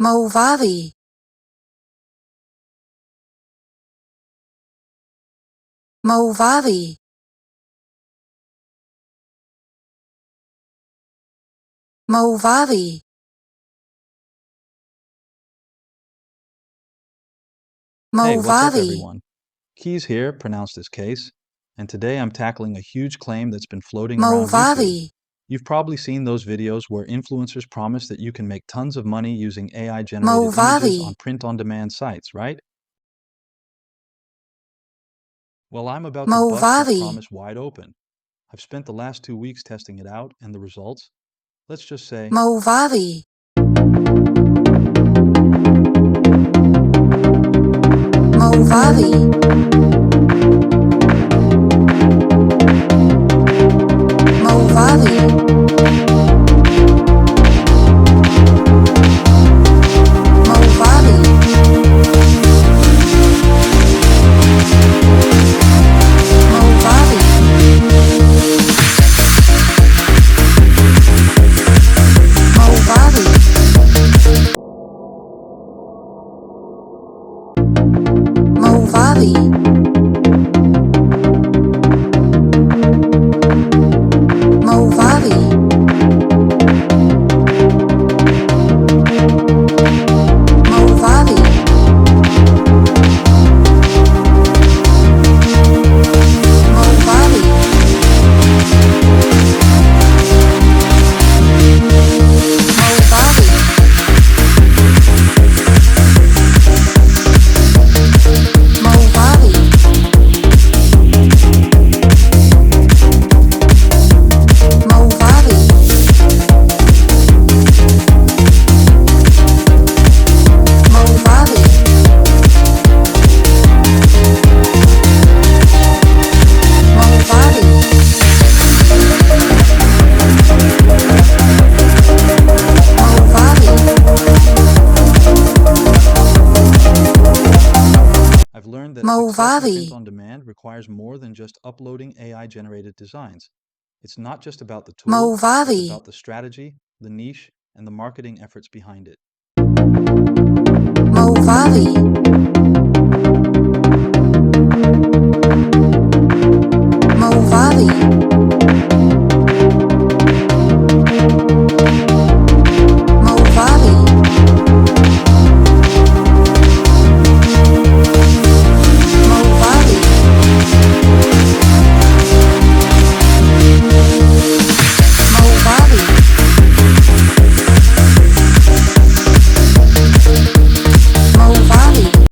Movavi. Movavi. Movavi. Hey, what's up Movavi. everyone? Keys here, pronounced as Case, and today I'm tackling a huge claim that's been floating around YouTube. Movavi. You've probably seen those videos where influencers promise that you can make tons of money using AI-generated images on Movavi. print-on-demand sites, right? Well, I'm about to bust that Movavi. promise wide open. I've spent the last 2 weeks testing it out, and the results, let's just say, Movavi. Movavi. Movavi. Movavi. I've learned that success in Movavi. print-on-demand requires more than just uploading AI-generated designs. It's not just about the tool, it's Movavi. about the strategy, the niche, and the marketing efforts behind it. Movavi.